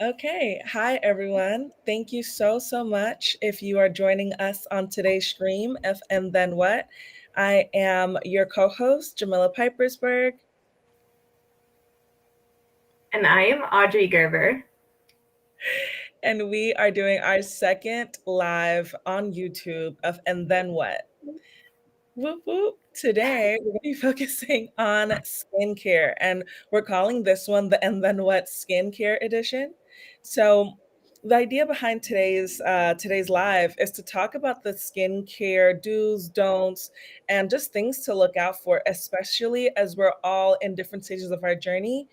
Okay. Hi, everyone. Thank you so much if you are joining us on today's stream of And Then What. I am your co-host, Jamila Pipersberg. And I am Audrey Gerber. And we are doing our second live on YouTube of And Then What. Whoop whoop. Today, we're going to be focusing on skincare, and we're calling this one the And Then What Skincare Edition. So, the idea behind today's live is to talk about the skincare do's, don'ts, and just things to look out for, especially as we're all in different stages of our journey.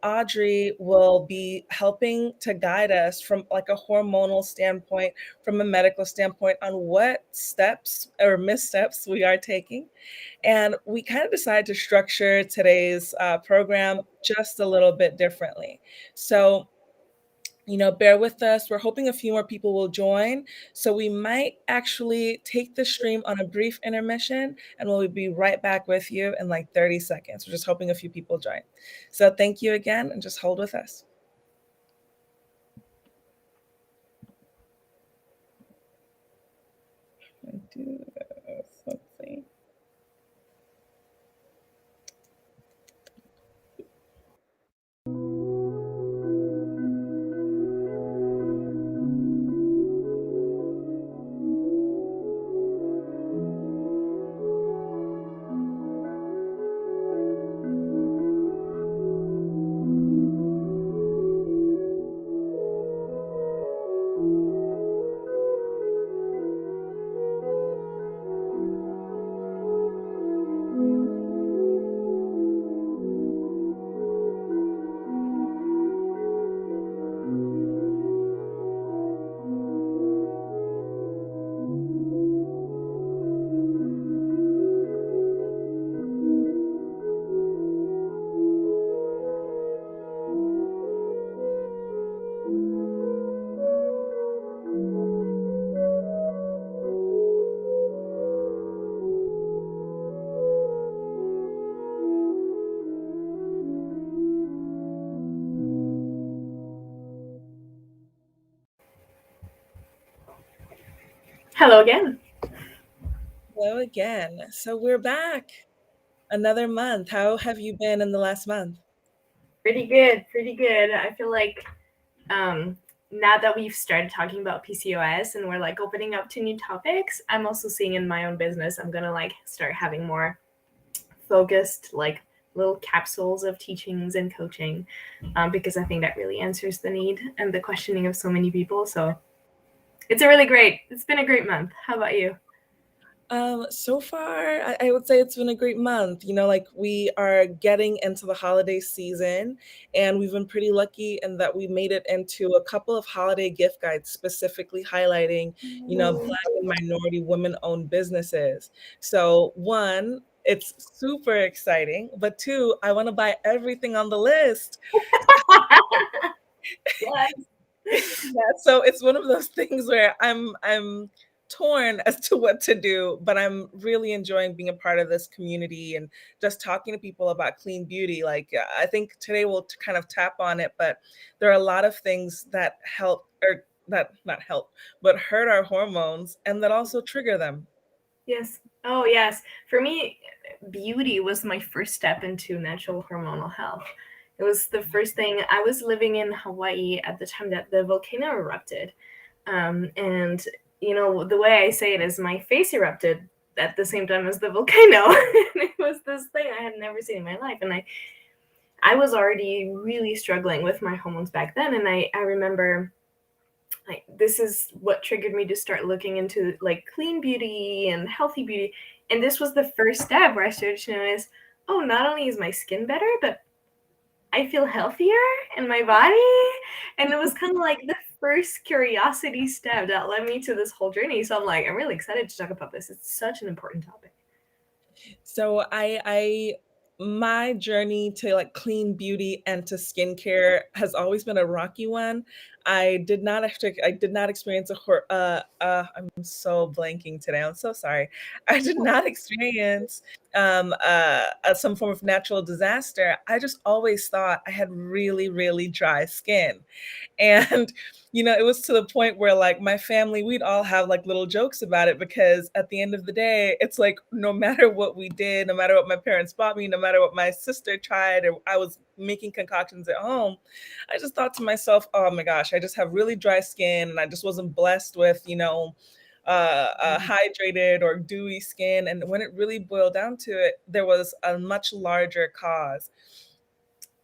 Audrey will be helping to guide us from like a hormonal standpoint, from a medical standpoint, on what steps or missteps we are taking. And we kind of decided to structure today's program just a little bit differently. So, bear with us. We're hoping a few more people will join. So we might actually take the stream on a brief intermission and we'll be right back with you in like 30 seconds. We're just hoping a few people join. So thank you again and just hold with us. Let's see. Hello again. Hello again. So we're back. Another month. How have you been in the last month? Pretty good, pretty good. I feel like now that we've started talking about PCOS and we're like opening up to new topics, I'm also seeing in my own business, I'm gonna like start having more focused like little capsules of teachings and coaching because I think that really answers the need and the questioning of so many people. So it's been a great month. How about you? So far, I would say it's been a great month. Like we are getting into the holiday season, and we've been pretty lucky in that we made it into a couple of holiday gift guides specifically highlighting, Black and minority women-owned businesses. So one, it's super exciting, but two, I want to buy everything on the list. Yes. Yeah, so it's one of those things where I'm torn as to what to do, but I'm really enjoying being a part of this community and just talking to people about clean beauty. Like I think today we'll kind of tap on it, but there are a lot of things that help or that not help, but hurt our hormones and that also trigger them. Yes. Oh, yes. For me, beauty was my first step into natural hormonal health. It was the first thing. I was living in Hawaii at the time that the volcano erupted. And, the way I say it is my face erupted at the same time as the volcano. And it was this thing I had never seen in my life. And I was already really struggling with my hormones back then. And I remember like this is what triggered me to start looking into like clean beauty and healthy beauty. And this was the first step where I started to notice, oh, not only is my skin better, but I feel healthier in my body. And it was kind of like the first curiosity step that led me to this whole journey. So I'm really excited to talk about this. It's such an important topic. So my journey to like clean beauty and to skincare has always been a rocky one. I did not actually, I did not experience I'm so blanking today. I'm so sorry. I did not experience some form of natural disaster. I just always thought I had really, really dry skin. And, it was to the point where like my family, we'd all have like little jokes about it because at the end of the day, it's like no matter what we did, no matter what my parents bought me, no matter what my sister tried, or I was making concoctions at home, I just thought to myself, oh my gosh, I just have really dry skin and I just wasn't blessed with, hydrated or dewy skin. And when it really boiled down to it, there was a much larger cause.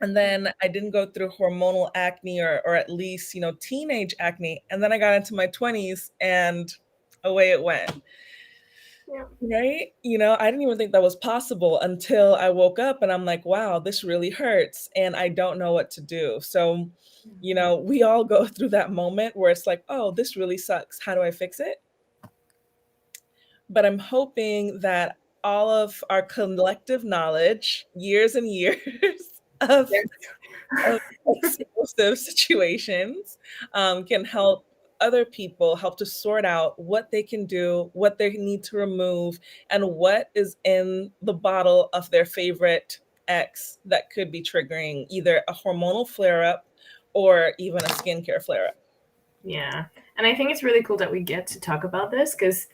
And then I didn't go through hormonal acne or at least, teenage acne. And then I got into my 20s and away it went. Yeah. Right? I didn't even think that was possible until I woke up and I'm like, wow, this really hurts. And I don't know what to do. So, we all go through that moment where it's like, oh, this really sucks. How do I fix it? But I'm hoping that all of our collective knowledge, years and years of explosive situations, can help other people help to sort out what they can do, what they need to remove, and what is in the bottle of their favorite X that could be triggering either a hormonal flare up or even a skincare flare up. Yeah. And I think it's really cool that we get to talk about this because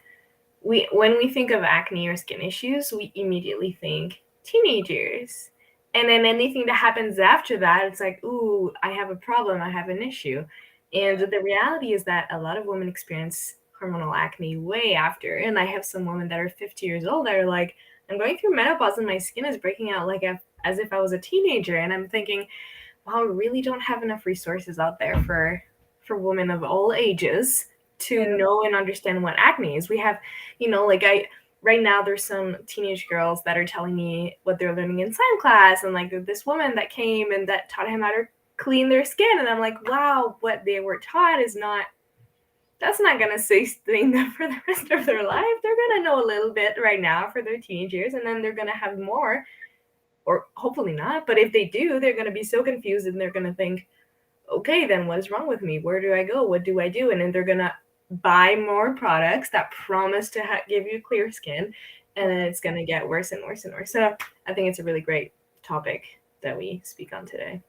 when we think of acne or skin issues, we immediately think teenagers. And then anything that happens after that, it's like, ooh, I have a problem, I have an issue. And the reality is that a lot of women experience hormonal acne way after. And I have some women that are 50 years old that are like, I'm going through menopause and my skin is breaking out like as if I was a teenager. And I'm thinking, wow, we really don't have enough resources out there for women of all ages to know and understand what acne is. We have, like right now there's some teenage girls that are telling me what they're learning in science class, and like this woman that came and that taught him how to clean their skin, and I'm like, wow, what they were taught is not, that's not going to sustain them for the rest of their life. They're going to know a little bit right now for their teenage years, and then they're going to have more, or hopefully not, but if they do, they're going to be so confused and they're going to think, okay, then what is wrong with me? Where do I go? What do I do? And then they're going to buy more products that promise to give you clear skin, and then it's going to get worse and worse and worse. So I think it's a really great topic that we speak on today.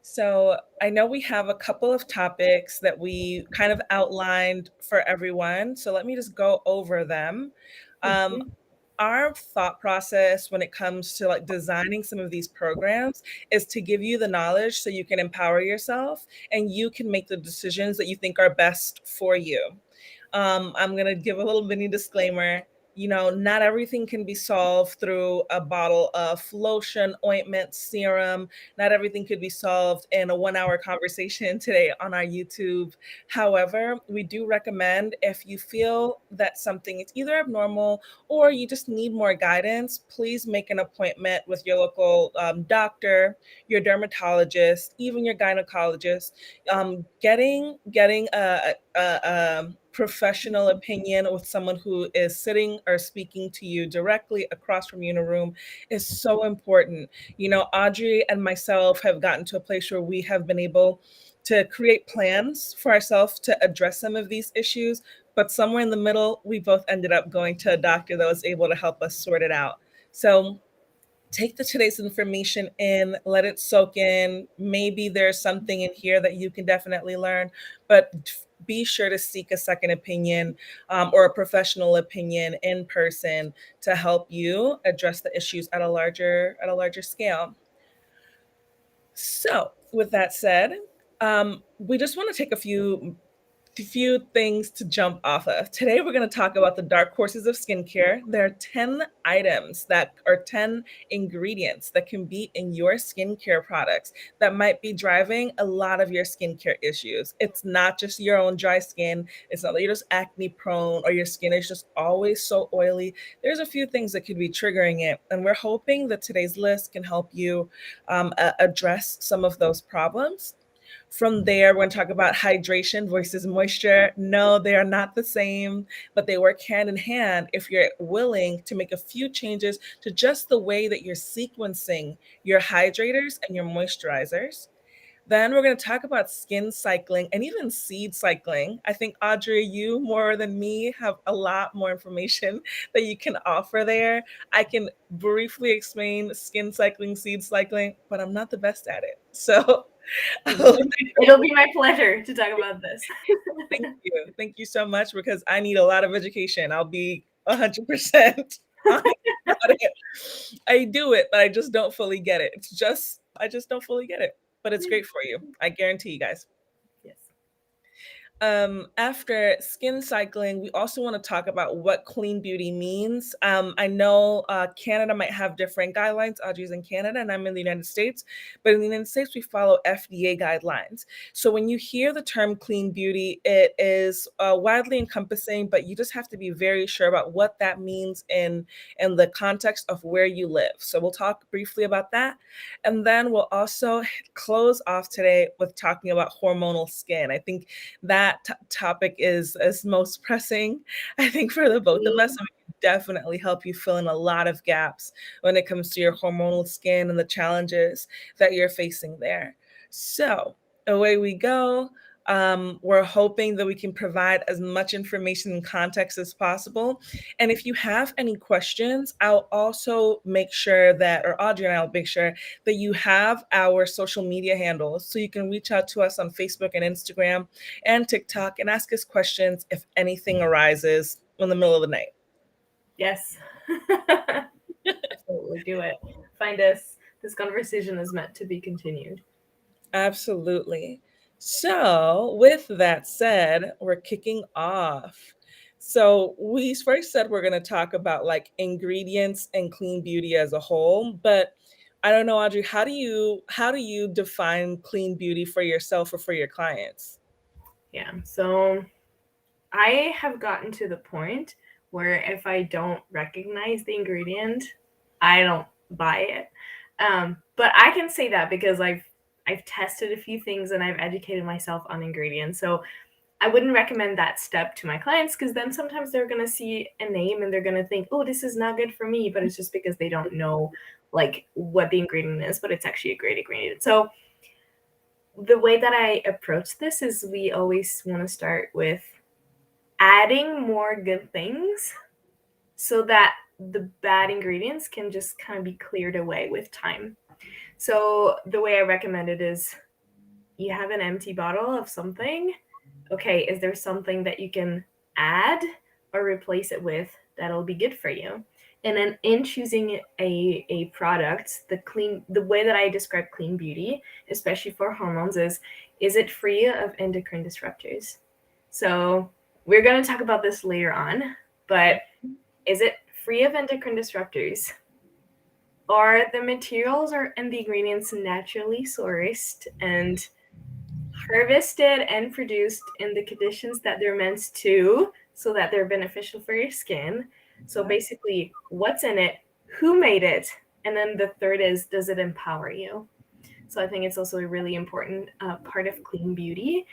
So I know we have a couple of topics that we kind of outlined for everyone. So let me just go over them. Our thought process when it comes to like designing some of these programs is to give you the knowledge so you can empower yourself and you can make the decisions that you think are best for you. I'm going to give a little mini disclaimer. Not everything can be solved through a bottle of lotion, ointment, serum. Not everything could be solved in a 1-hour conversation today on our YouTube. However, we do recommend if you feel that something is either abnormal or you just need more guidance, please make an appointment with your local doctor, your dermatologist, even your gynecologist. Getting a professional opinion with someone who is sitting or speaking to you directly across from you in a room is so important. Audrey and myself have gotten to a place where we have been able to create plans for ourselves to address some of these issues, but somewhere in the middle, we both ended up going to a doctor that was able to help us sort it out. So take today's information in, let it soak in. Maybe there's something in here that you can definitely learn, but be sure to seek a second opinion or a professional opinion in person to help you address the issues at a larger scale. So with that said, we just want to take a few things to jump off of. Today, we're going to talk about the dark horses of skincare. There are 10 items that are 10 ingredients that can be in your skincare products that might be driving a lot of your skincare issues. It's not just your own dry skin. It's not that you're just acne prone or your skin is just always so oily. There's a few things that could be triggering it. And we're hoping that today's list can help you address some of those problems. From there, we're going to talk about hydration versus moisture. No, they are not the same, but they work hand in hand if you're willing to make a few changes to just the way that you're sequencing your hydrators and your moisturizers. Then we're going to talk about skin cycling and even seed cycling. I think, Audrey, you more than me have a lot more information that you can offer there. I can briefly explain skin cycling, seed cycling, but I'm not the best at it. So it'll be my pleasure to talk about this. thank you. Thank you so much, because I need a lot of education. I'll be 100% honest about it. I do it, but I just don't fully get it. I just don't fully get it, but it's great for you. I guarantee you guys. Yes. After skin cycling, we also want to talk about what clean beauty means. I know Canada might have different guidelines. Audrey's in Canada and I'm in the United States, but in the United States, we follow FDA guidelines. So when you hear the term clean beauty, it is widely encompassing, but you just have to be very sure about what that means in the context of where you live. So we'll talk briefly about that. And then we'll also close off today with talking about hormonal skin. I think that topic is most pressing, I think, for the both of us. And we can definitely help you fill in a lot of gaps when it comes to your hormonal skin and the challenges that you're facing there. So away we go. We're hoping that we can provide as much information and context as possible. And if you have any questions, I'll also make sure that, or Audrey and I'll make sure that you have our social media handles, so you can reach out to us on Facebook and Instagram and TikTok and ask us questions if anything arises in the middle of the night. Yes. Absolutely, do it. Find us. This conversation is meant to be continued. Absolutely. So, with that said, we're kicking off. So, we first said we're going to talk about like ingredients and clean beauty as a whole, but I don't know, Audrey, how do you define clean beauty for yourself or for your clients? Yeah. So I have gotten to the point where if I don't recognize the ingredient, I don't buy it. But I can say that because I've tested a few things and I've educated myself on ingredients. So I wouldn't recommend that step to my clients, because then sometimes they're going to see a name and they're going to think, oh, this is not good for me. But it's just because they don't know like what the ingredient is, but it's actually a great ingredient. So the way that I approach this is we always want to start with adding more good things so that the bad ingredients can just kind of be cleared away with time. So the way I recommend it is you have an empty bottle of something. Okay, is there something that you can add or replace it with that'll be good for you? And then in choosing a product, the way that I describe clean beauty, especially for hormones, is it free of endocrine disruptors? So we're going to talk about this later on, but is it free of endocrine disruptors? Are the materials and the ingredients naturally sourced and harvested and produced in the conditions that they're meant to, so that they're beneficial for your skin? So basically, what's in it, who made it, and then the third is, does it empower you? So I think it's also a really important part of clean beauty.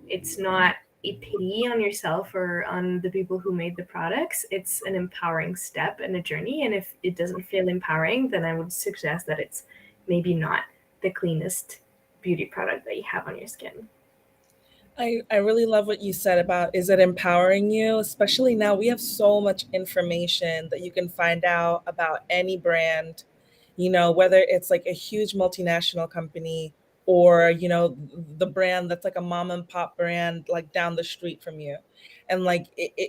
It's not a pity on yourself or on the people who made the products. It's an empowering step and a journey. And if it doesn't feel empowering, then I would suggest that it's maybe not the cleanest beauty product that you have on your skin. I really love what you said about, is it empowering you? Especially now we have so much information that you can find out about any brand, whether it's like a huge multinational company or, the brand that's like a mom and pop brand like down the street from you. And like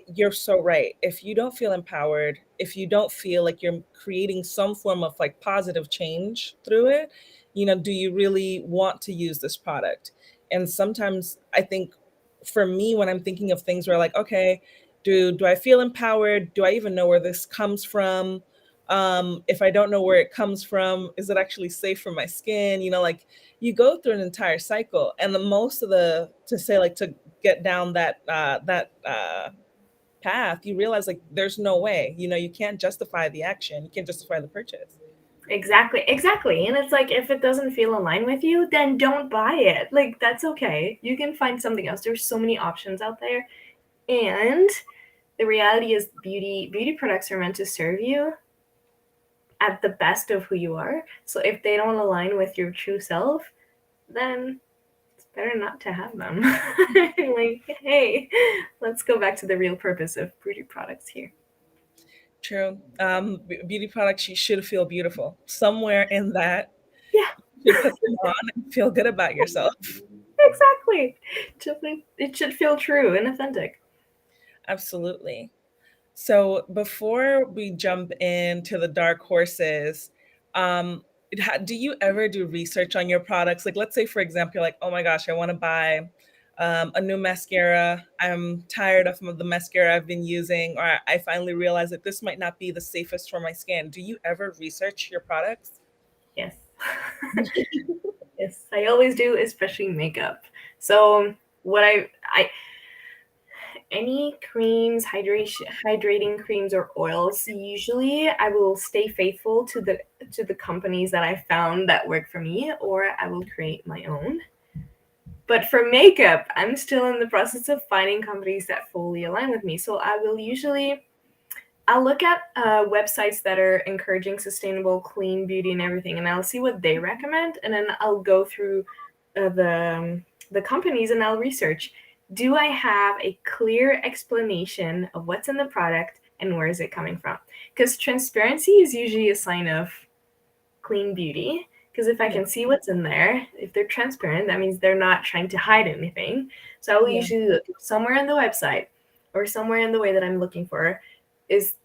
you're so right. If you don't feel empowered, if you don't feel like you're creating some form of like positive change through it, do you really want to use this product? And sometimes I think for me, when I'm thinking of things where like, okay, do I feel empowered? Do I even know where this comes from? If I don't know where it comes from, is it actually safe for my skin? Like you go through an entire cycle, and the most of the to say like to get down that path, you realize like there's no way. You can't justify the action. You can't justify the purchase. Exactly. And it's like, if it doesn't feel aligned with you, then don't buy it. Like, that's okay. You can find something else. There's so many options out there. And the reality is beauty products are meant to serve you at the best of who you are. So if they don't align with your true self, then better not to have them. Like, hey, let's go back to the real purpose of beauty products here. True. Beauty products, you should feel beautiful. Somewhere in that, Yeah, you should put them on and feel good about yourself. exactly. It should feel true and authentic. Absolutely. So before we jump into the dark horses, um, do you ever do research on your products? Like, let's say, for example, you're like, oh my gosh, I want to buy a new mascara. I'm tired of the mascara I've been using, or I finally realized that this might not be the safest for my skin. Do you ever research your products? Yes. Yes, I always do, especially makeup. So what I any creams, hydrating creams or oils, usually I will stay faithful to the companies that I found that work for me, or I will create my own. But for makeup, I'm still in the process of finding companies that fully align with me. So I'll look at websites that are encouraging sustainable, clean beauty and everything, and I'll see what they recommend, and then I'll go through the companies and I'll research. Do I have a clear explanation of what's in the product and where is it coming from? Because transparency is usually a sign of clean beauty. Because if I Yeah. can see what's in there, if they're transparent, that means they're not trying to hide anything. So I will Yeah. usually look somewhere in the website or somewhere in the way that I'm looking for is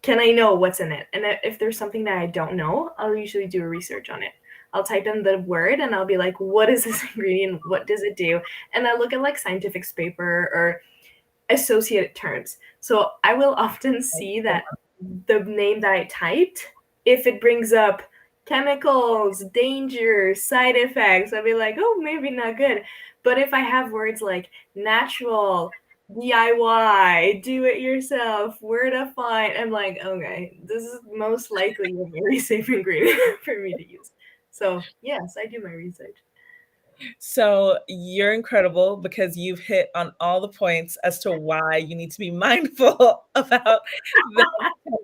can I know what's in it? And if there's something that I don't know, I'll usually do a research on it. I'll type in the word and I'll be like, what is this ingredient? What does it do? And I look at like scientific paper or associated terms. So I will often see that the name that I typed, if it brings up chemicals, danger, side effects, I'll be like, oh, maybe not good. But if I have words like natural, DIY, do it yourself, where to find, I'm like, okay, this is most likely a very safe ingredient for me to use. So, yes, I do my research. So you're incredible because you've hit on all the points as to why you need to be mindful about the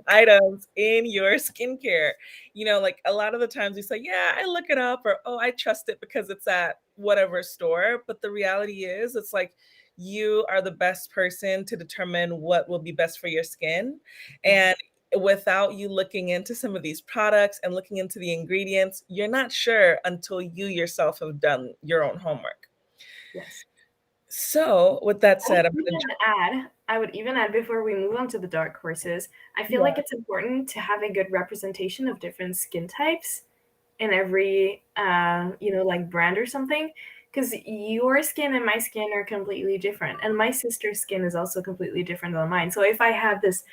items in your skincare. You know, like a lot of the times we say, yeah, I look it up, or oh, I trust it because it's at whatever store. But the reality is, it's like you are the best person to determine what will be best for your skin. And Yes, without you looking into some of these products and looking into the ingredients, you're not sure until you yourself have done your own homework. yes. So, with that said, I'm going to I would even add before we move on to the dark horses, I feel yeah, like it's important to have a good representation of different skin types in every like brand or something, because your skin and my skin are completely different, and my sister's skin is also completely different than mine. So if I have this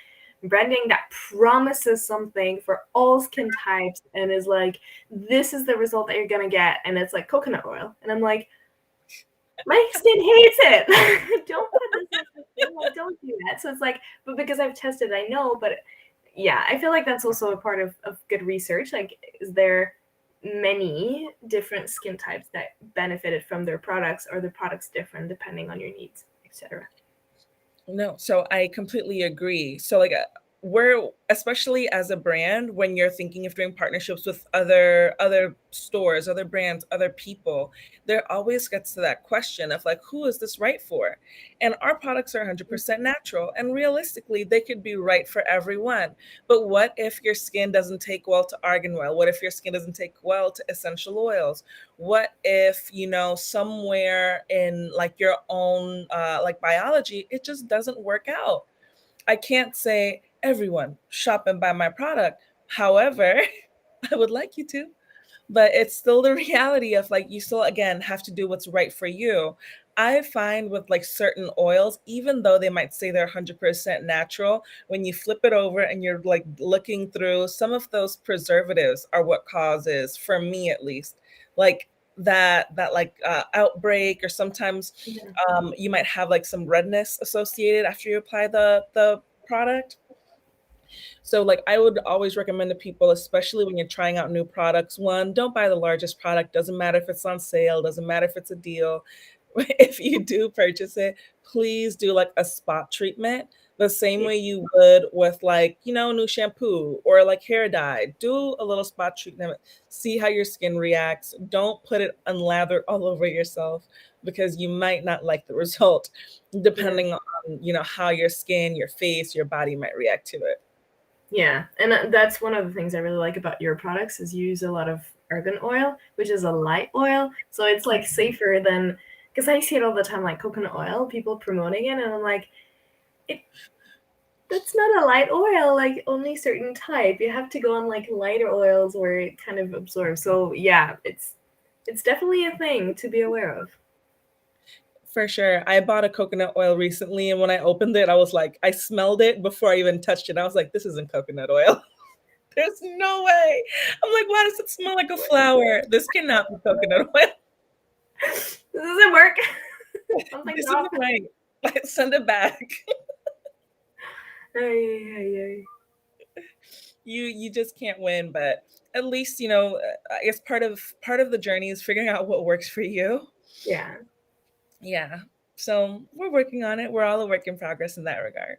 branding that promises something for all skin types and is like, this is the result that you're gonna get, and it's like coconut oil, and I'm like, my skin hates it. Don't put this in my skin. Like, don't do that. So it's like, but because I've tested, I know. But yeah, I feel like that's also a part of good research. Like, is there many different skin types that benefited from their products, or the products different depending on your needs, etc. no, so I completely agree. So like we're especially as a brand when you're thinking of doing partnerships with other stores, other brands, other people, there always gets to that question of like who is this right for? And our products are 100% natural and realistically they could be right for everyone. But what if your skin doesn't take well to argan oil? What if your skin doesn't take well to essential oils? What if somewhere in like your own like biology it just doesn't work out? I can't say everyone shop and buy my product, however I would like you to, but it's still the reality of like you still again have to do what's right for you. I find with like certain oils, even though they might say they're 100% natural, when you flip it over and you're like looking through, some of those preservatives are what causes, for me at least, like that like outbreak, or sometimes Yeah. you might have like some redness associated after you apply the product. So like I would always recommend to people, especially when you're trying out new products, one, don't buy the largest product. Doesn't matter if it's on sale, doesn't matter if it's a deal. If you do purchase it, please do like a spot treatment. the same Yeah. way you would with like, new shampoo or like hair dye. Do a little spot treatment, see how your skin reacts. Don't put it unlathered all over yourself because you might not like the result Yeah. depending on, how your skin, your face, your body might react to it. Yeah, and that's one of the things I really like about your products is you use a lot of argan oil, which is a light oil, so it's like safer than, because I see it all the time, like coconut oil, people promoting it, and I'm like, it that's not a light oil, like only certain type. You have to go on like lighter oils where it kind of absorbs. So yeah, it's definitely a thing to be aware of. For sure. I bought a coconut oil recently, and when I opened it, I was like, I smelled it before I even touched it. I was like, this isn't coconut oil. There's no way. I'm like, why does it smell like a flower? This cannot be coconut oil. This doesn't work. Something's This off. isn't right. Like, send it back. Ay, ay, ay. You just can't win, but at least, I guess part of the journey is figuring out what works for you. Yeah. Yeah. So we're working on it. We're all a work in progress in that regard.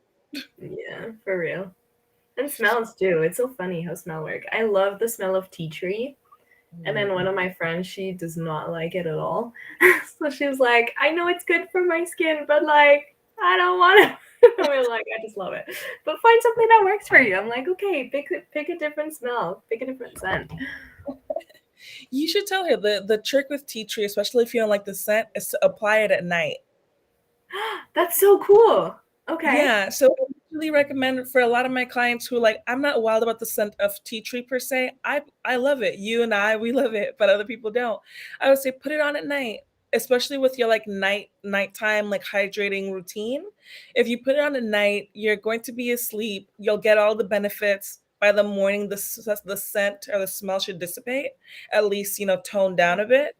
Yeah, for real. And smells too. It's so funny how smell work. I love the smell of tea tree. And then one of my friends, she does not like it at all. So she was like, I know it's good for my skin, but like, I don't want it. I was like, I just love it. But find something that works for you. I'm like, okay, pick a different smell, pick a different scent. You should tell her the trick with tea tree, especially if you don't like the scent, is to apply it at night. That's so cool. Okay. Yeah, so I really recommend for a lot of my clients who like, I'm not wild about the scent of tea tree per se. I love it. You and I, we love it, but other people don't. I would say put it on at night, especially with your like nighttime like hydrating routine. If you put it on at night, you're going to be asleep. You'll get all the benefits. By the morning, the scent or the smell should dissipate, at least tone down a bit,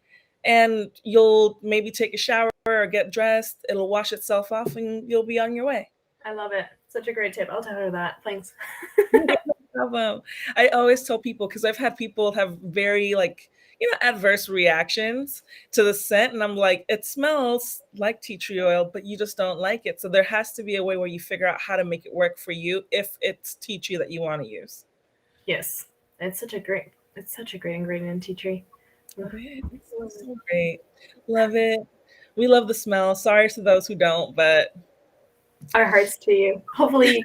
and you'll maybe take a shower or get dressed. It'll wash itself off, and you'll be on your way. I love it. Such a great tip. I'll tell her that. Thanks. No problem. I always tell people because I've had people have very like adverse reactions to the scent, and I'm like, it smells like tea tree oil, but you just don't like it. So there has to be a way where you figure out how to make it work for you if it's tea tree that you want to use. Yes. It's such a great ingredient in tea tree. Love it. It's so great. Love it. We love the smell. Sorry to those who don't, but Our hearts to you. Hopefully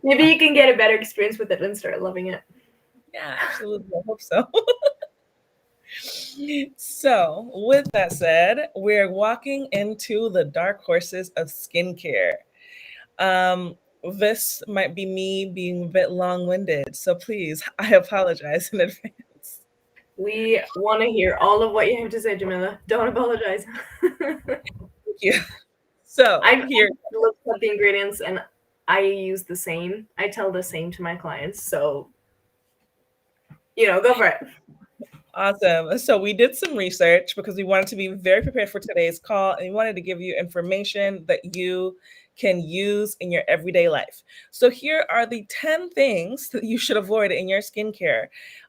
maybe you can get a better experience with it and start loving it. yeah, absolutely. I hope so. So, with that said, we're walking into the dark horses of skincare. Um, this might be me being a bit long-winded, so please, I apologize in advance. We want to hear all of what you have to say, Jamila. Don't apologize. Thank you. So, I've here, looked at the ingredients and I use the same. I tell the same to my clients. So, go for it. awesome. So we did some research because we wanted to be very prepared for today's call, and we wanted to give you information that you can use in your everyday life. So here are the 10 things that you should avoid in your skincare.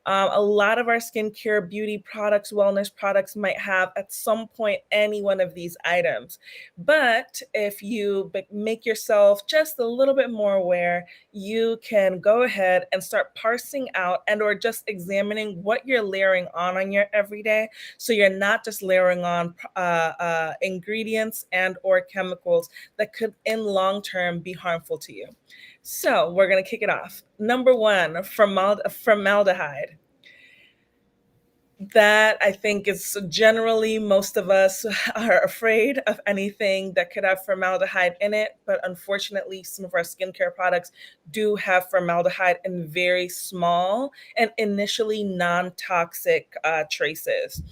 A lot of our skincare, beauty products, wellness products might have at some point any one of these items. But if you make yourself just a little bit more aware, you can go ahead and start parsing out and or just examining what you're layering on your everyday, so you're not just layering on ingredients and or chemicals that could in long term be harmful to you. So we're going to kick it off. Number one, formaldehyde. That I think is generally most of us are afraid of anything that could have formaldehyde in it, but unfortunately, some of our skincare products do have formaldehyde in very small and initially non-toxic traces.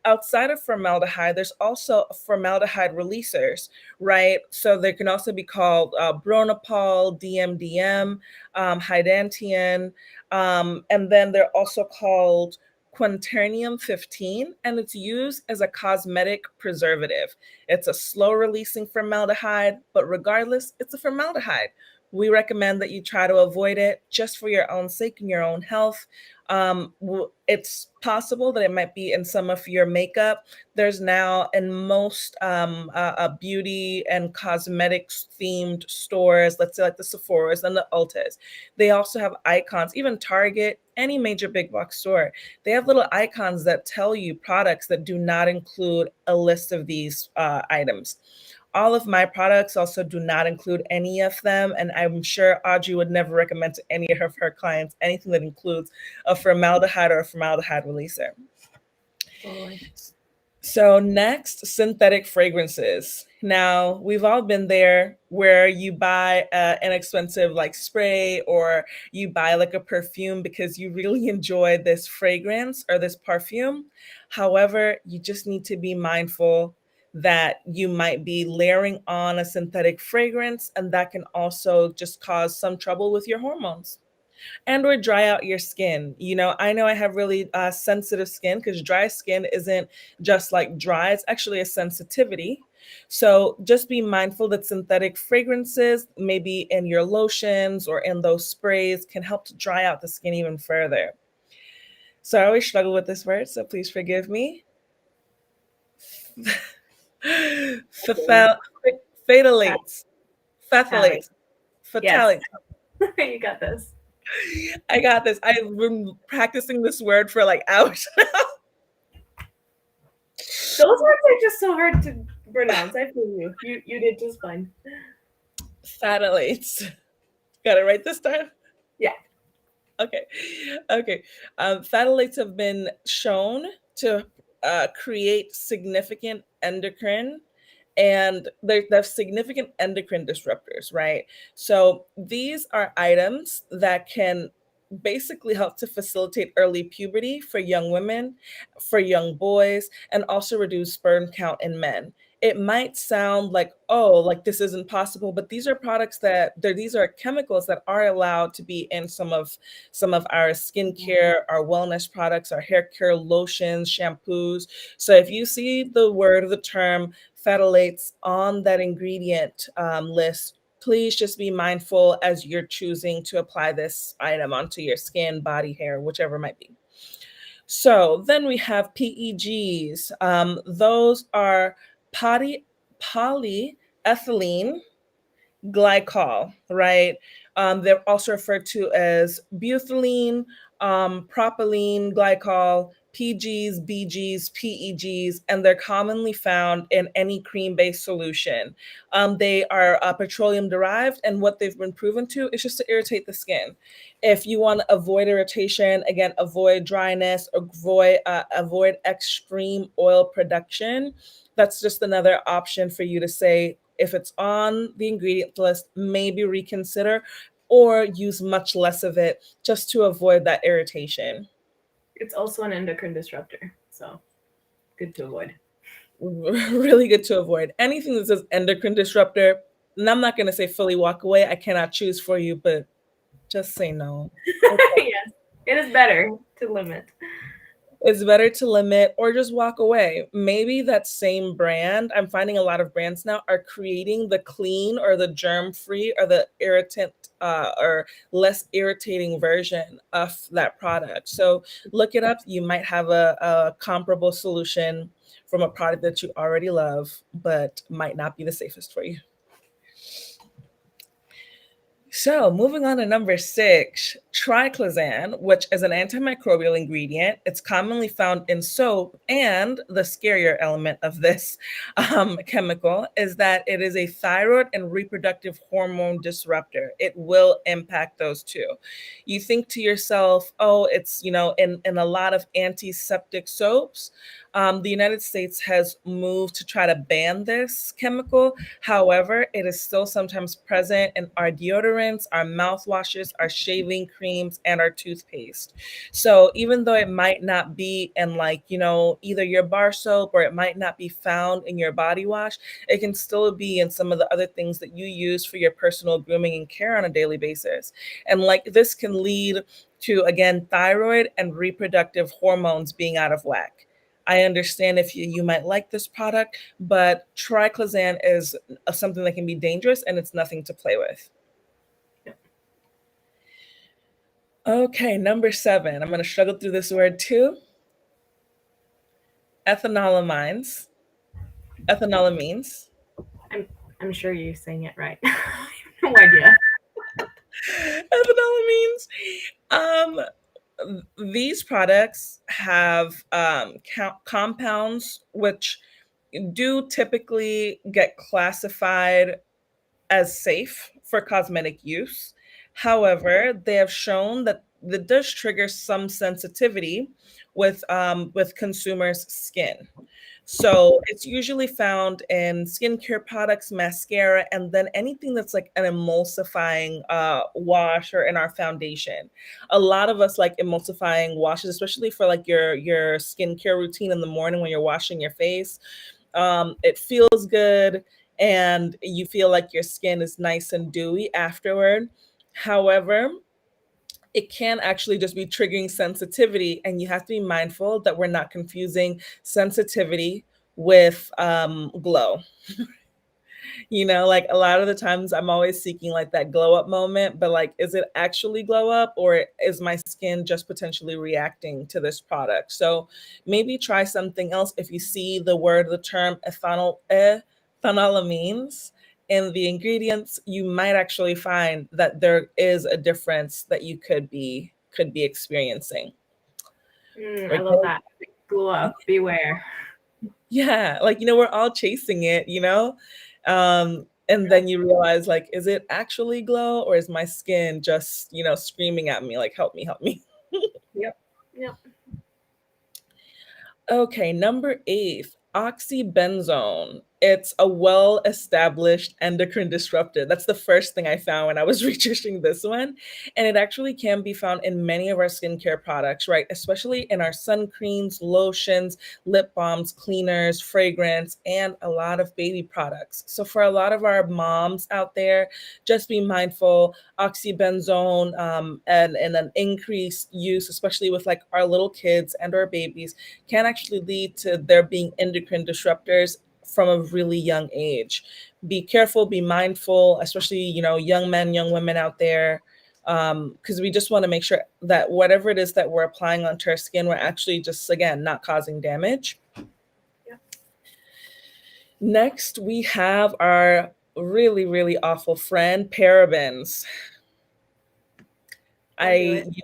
Outside of formaldehyde, there's also formaldehyde releasers, right? So they can also be called Bronopol, DMDM, Hydantian, and then they're also called Quaternium 15, and it's used as a cosmetic preservative. It's a slow releasing formaldehyde, but regardless, it's a formaldehyde. We recommend that you try to avoid it just for your own sake and your own health. It's possible that it might be in some of your makeup. There's now in most beauty and cosmetics themed stores, let's say like the Sephora's and the Ultas, they also have icons, even Target, any major big box store. They have little icons that tell you products that do not include a list of these items. All of my products also do not include any of them. And I'm sure Audrey would never recommend to any of her clients anything that includes a formaldehyde or a formaldehyde releaser. Totally. So next, synthetic fragrances. Now, we've all been there where you buy an expensive like spray, or you buy like a perfume because you really enjoy this fragrance or this perfume. However, you just need to be mindful that you might be layering on a synthetic fragrance, and that can also just cause some trouble with your hormones and or dry out your skin. I know I have really sensitive skin, because dry skin isn't just like dry, it's actually a sensitivity. So just be mindful that synthetic fragrances, maybe in your lotions or in those sprays, can help to dry out the skin even further. So I always struggle with this word, so please forgive me. Phtha- Phthalates. Phthalates. Phthalates. Yes. Phthalates. You got this. I got this. I've been practicing this word for like hours. Those words are just so hard to pronounce. I feel you. You did just fine. Phthalates. Got it right this time? Yeah. Okay. Okay. Phthalates have been shown to create significant endocrine, and they're significant endocrine disruptors, right? So these are items that can basically help to facilitate early puberty for young women, for young boys, and also reduce sperm count in men. It might sound like, oh, like this isn't possible, but these are products these are chemicals that are allowed to be in some of our skincare, our wellness products, our hair care lotions, shampoos. So if you see the word, the term phthalates on that ingredient list, please just be mindful as you're choosing to apply this item onto your skin, body, hair, whichever it might be. So then we have PEGs. Those are polyethylene glycol, right? They're also referred to as butylene, propylene glycol, PGs, BGs, PEGs, and they're commonly found in any cream-based solution. They are petroleum derived, and what they've been proven to is just to irritate the skin. If you want to avoid irritation, again, avoid dryness, avoid extreme oil production, that's just another option for you to say, if it's on the ingredient list, maybe reconsider or use much less of it just to avoid that irritation. It's also an endocrine disruptor, so good to avoid. Really good to avoid. Anything that says endocrine disruptor, and I'm not going to say fully walk away. I cannot choose for you, but just say no. Yes, it is better to limit. It's better to limit or just walk away. Maybe that same brand, I'm finding a lot of brands now are creating the clean or the germ-free or the irritant or less irritating version of that product. So look it up. You might have a comparable solution from a product that you already love, but might not be the safest for you. So moving on to number 6, triclosan, which is an antimicrobial ingredient. It's commonly found in soap, and the scarier element of this chemical is that it is a thyroid and reproductive hormone disruptor. It will impact those two. You think to yourself, oh, it's, in a lot of antiseptic soaps, the United States has moved to try to ban this chemical. However, it is still sometimes present in our deodorants, our mouthwashes, our shaving creams, and our toothpaste. So even though it might not be in either your bar soap, or it might not be found in your body wash, it can still be in some of the other things that you use for your personal grooming and care on a daily basis. And this can lead to, again, thyroid and reproductive hormones being out of whack. I understand if you might like this product, but triclosan is something that can be dangerous, and it's nothing to play with. Okay, number 7. I'm gonna struggle through this word too. Ethanolamines. Ethanolamines. I'm I'm sure you're saying it right. I have no idea. Ethanolamines. Um, these products have compounds which do typically get classified as safe for cosmetic use. However, they have shown that that does trigger some sensitivity with consumers' skin. So it's usually found in skincare products, mascara, and then anything that's like an emulsifying wash or in our foundation. A lot of us like emulsifying washes, especially for like your skincare routine in the morning when you're washing your face. It feels good and you feel like your skin is nice and dewy afterward. However, it can actually just be triggering sensitivity, and you have to be mindful that we're not confusing sensitivity with glow. Like a lot of the times I'm always seeking like that glow up moment, but like, is it actually glow up or is my skin just potentially reacting to this product? So maybe try something else. If you see the term ethanolamines in the ingredients, you might actually find that there is a difference that you could be experiencing. I love that. Glow up, beware. Yeah, like, we're all chasing it. And then you realize, like, is it actually glow or is my skin just, screaming at me, like, help me, help me? Yep. Yep. Okay, number 8, oxybenzone. It's a well-established endocrine disruptor. That's the first thing I found when I was researching this one. And it actually can be found in many of our skincare products, right? Especially in our sun creams, lotions, lip balms, cleaners, fragrance, and a lot of baby products. So for a lot of our moms out there, just be mindful, oxybenzone and an increased use, especially with like our little kids and our babies, can actually lead to there being endocrine disruptors from a really young age. Be careful, be mindful, especially, young men, young women out there, because we just want to make sure that whatever it is that we're applying onto our skin, we're actually just, again, not causing damage. Yep. Next, we have our really, really awful friend, parabens. Don't do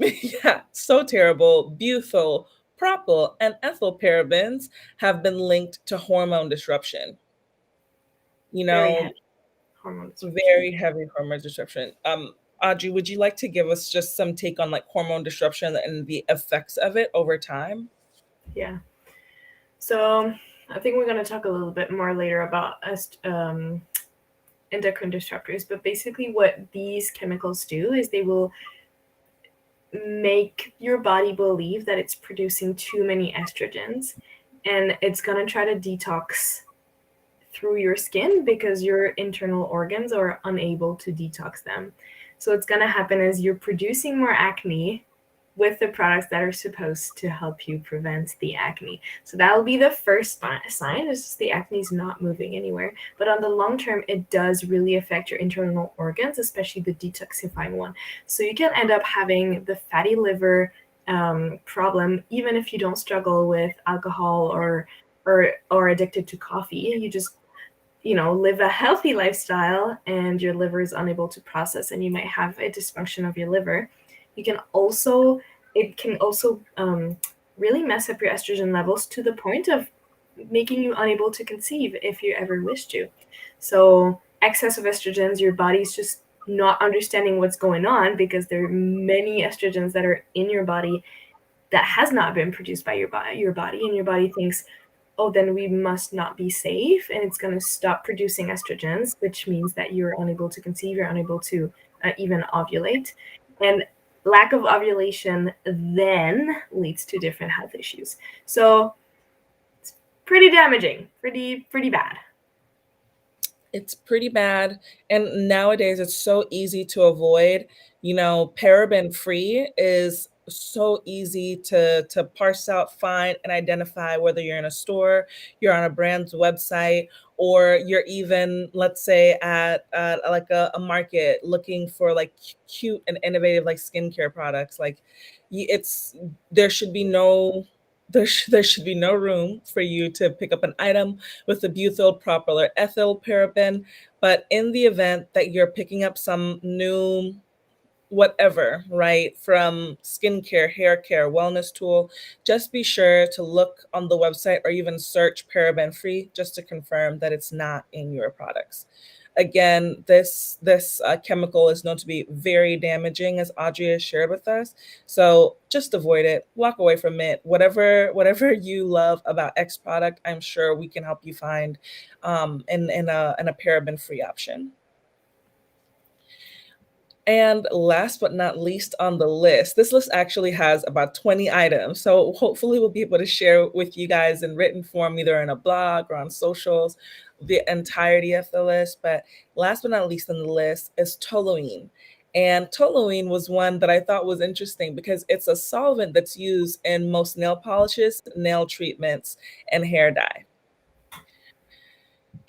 I, it. yeah, so terrible. Butyl, propyl, and ethyl parabens have been linked to hormone disruption. You Very know, heavy hormone disruption. very heavy hormone disruption. Audrey, would you like to give us just some take on like hormone disruption and the effects of it over time? Yeah. So I think we're going to talk a little bit more later about endocrine disruptors, but basically what these chemicals do is they will make your body believe that it's producing too many estrogens, and it's going to try to detox through your skin because your internal organs are unable to detox them. So what's going to happen is you're producing more acne with the products that are supposed to help you prevent the acne. So that will be the first sign, is just the acne is not moving anywhere. But on the long term, it does really affect your internal organs, especially the detoxifying one. So you can end up having the fatty liver problem, even if you don't struggle with alcohol or addicted to coffee. You just live a healthy lifestyle and your liver is unable to process and you might have a dysfunction of your liver. It can also really mess up your estrogen levels to the point of making you unable to conceive if you ever wish to. So excess of estrogens, your body's just not understanding what's going on because there are many estrogens that are in your body that has not been produced by your body, and your body thinks, oh, then we must not be safe, and it's going to stop producing estrogens, which means that you're unable to conceive, you're unable to even ovulate. And lack of ovulation then leads to different health issues. So it's pretty damaging, pretty bad. It's pretty bad. And nowadays it's so easy to avoid. Paraben free is so easy to parse out, find, and identify whether you're in a store, you're on a brand's website, or you're even, let's say, at like a market looking for like cute and innovative like skincare products. Like, it's there should be no there should be no room for you to pick up an item with a butyl propyl or ethyl paraben. But in the event that you're picking up some new whatever, right? From skincare, hair care, wellness tool, just be sure to look on the website or even search paraben free just to confirm that it's not in your products. Again, this chemical is known to be very damaging, as Audrey has shared with us. So just avoid it, walk away from it. Whatever you love about X product, I'm sure we can help you find in a paraben free option. And last but not least on the list, this list actually has about 20 items. So hopefully we'll be able to share with you guys in written form, either in a blog or on socials, the entirety of the list. But last but not least on the list is toluene. And toluene was one that I thought was interesting because it's a solvent that's used in most nail polishes, nail treatments, and hair dye.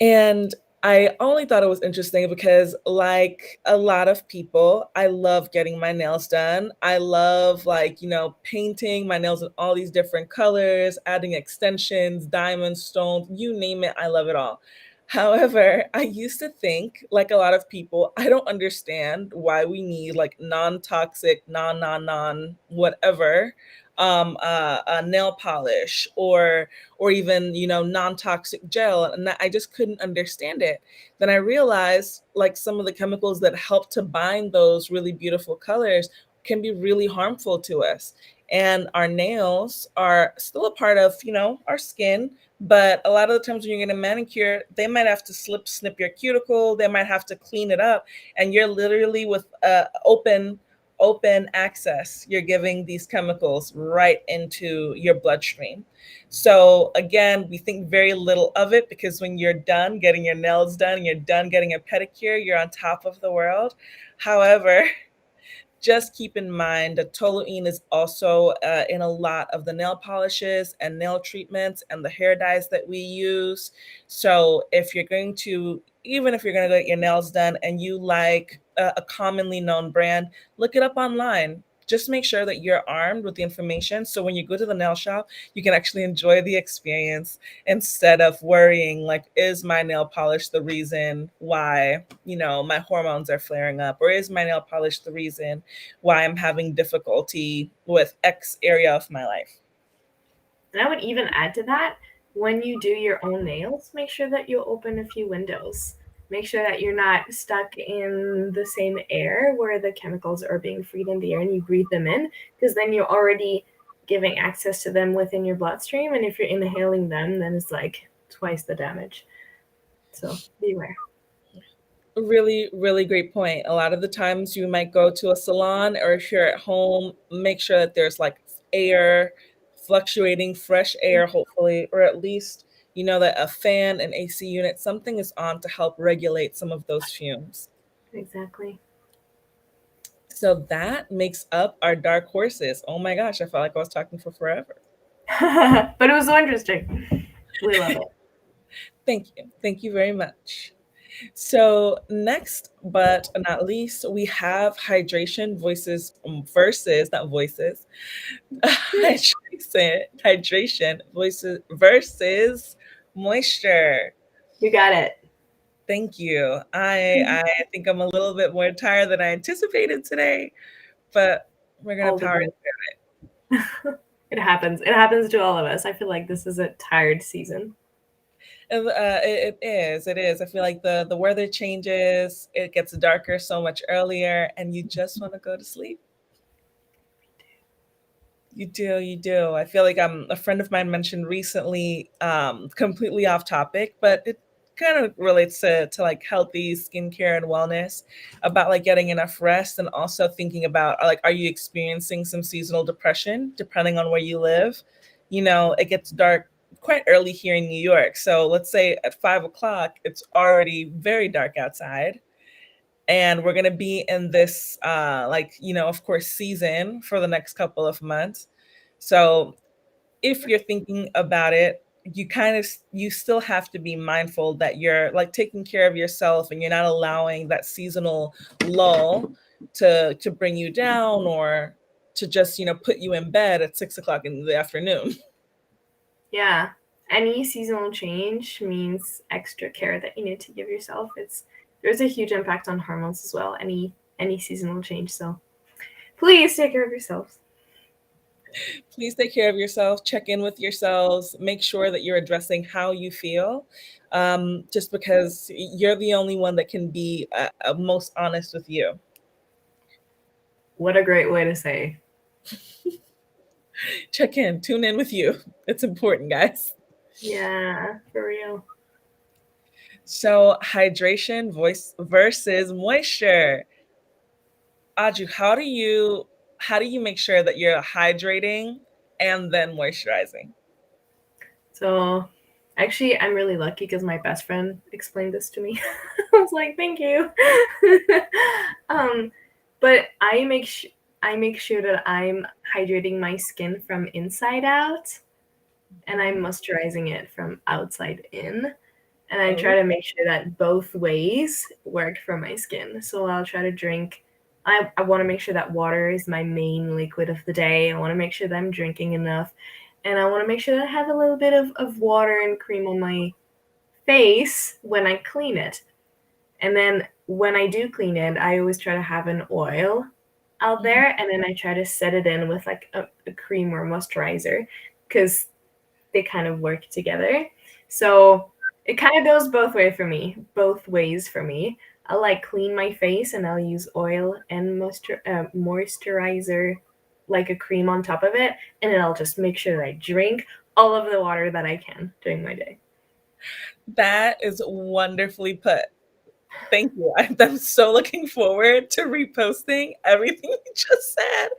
And I only thought it was interesting because, like a lot of people, I love getting my nails done. I love, like, painting my nails in all these different colors, adding extensions, diamonds, stones, you name it, I love it all. However, I used to think, like a lot of people, I don't understand why we need like non-toxic, non whatever, nail polish or even non-toxic gel, and I just couldn't understand it. Then I realized like some of the chemicals that help to bind those really beautiful colors can be really harmful to us. And our nails are still a part of our skin, but a lot of the times when you're getting a manicure, they might have to snip your cuticle, they might have to clean it up, and you're literally with open access, you're giving these chemicals right into your bloodstream. So again, we think very little of it because when you're done getting your nails done, you're done getting a pedicure, you're on top of the world. However, just keep in mind that toluene is also in a lot of the nail polishes and nail treatments and the hair dyes that we use. So even if you're going to get your nails done and you like a commonly known brand, look it up online. Just make sure that you're armed with the information. So when you go to the nail shop, you can actually enjoy the experience instead of worrying, like, is my nail polish the reason why, my hormones are flaring up? Or is my nail polish the reason why I'm having difficulty with X area of my life? And I would even add to that, when you do your own nails, make sure that you open a few windows. Make sure that you're not stuck in the same air where the chemicals are being freed in the air and you breathe them in, because then you're already giving access to them within your bloodstream. And if you're inhaling them, then it's like twice the damage. So beware. Really, really great point. A lot of the times you might go to a salon, or if you're at home, make sure that there's like air, fluctuating fresh air, hopefully, or at least that a fan, an AC unit, something is on to help regulate some of those fumes. Exactly. So that makes up our dark horses. Oh my gosh, I felt like I was talking for forever. But it was so interesting. We love it. Thank you. Thank you very much. So next, but not least, we have hydration versus, not voices, hydration versus moisture. You got it. Thank you. I think I'm a little bit more tired than I anticipated today, but we're gonna All the power good. through. It happens. It happens to all of us. I feel like this is a tired season. It is. It is. I feel like the weather changes. It gets darker so much earlier, and you just want to go to sleep. You do. You do. I feel like a friend of mine mentioned recently, completely off topic, but it kind of relates to like healthy skincare and wellness, about like getting enough rest, and also thinking about like, are you experiencing some seasonal depression depending on where you live? It gets dark quite early here in New York. So let's say at 5 o'clock, it's already very dark outside. And we're going to be in this of course, season for the next couple of months. So if you're thinking about it, you still have to be mindful that you're like taking care of yourself, and you're not allowing that seasonal lull to bring you down, or to just put you in bed at 6 o'clock in the afternoon. Yeah. Any seasonal change means extra care that you need to give yourself. There's a huge impact on hormones as well, any seasonal change. So please take care of yourselves. Please take care of yourself, check in with yourselves, make sure that you're addressing how you feel, just because you're the only one that can be most honest with you. What a great way to say. Check in, tune in with you. It's important, guys. Yeah, for real. So hydration versus moisture. Aju, how do you make sure that you're hydrating and then moisturizing? So actually, I'm really lucky because my best friend explained this to me. I was like, thank you. But I make sure that I'm hydrating my skin from inside out, and I'm moisturizing it from outside in. And I try Oh, to make sure that both ways work for my skin. So I'll try to drink. I want to make sure that water is my main liquid of the day. I want to make sure that I'm drinking enough. And I want to make sure that I have a little bit of water and cream on my face when I clean it. And then when I do clean it, I always try to have an oil out there. And then I try to set it in with like a cream or moisturizer, because they kind of work together. So it kind of goes both ways for me. I'll like clean my face and I'll use oil and moisturizer, like a cream on top of it, and then I'll just make sure that I drink all of the water that I can during my day. that is wonderfully put. Thank you. I'm so looking forward to reposting everything you just said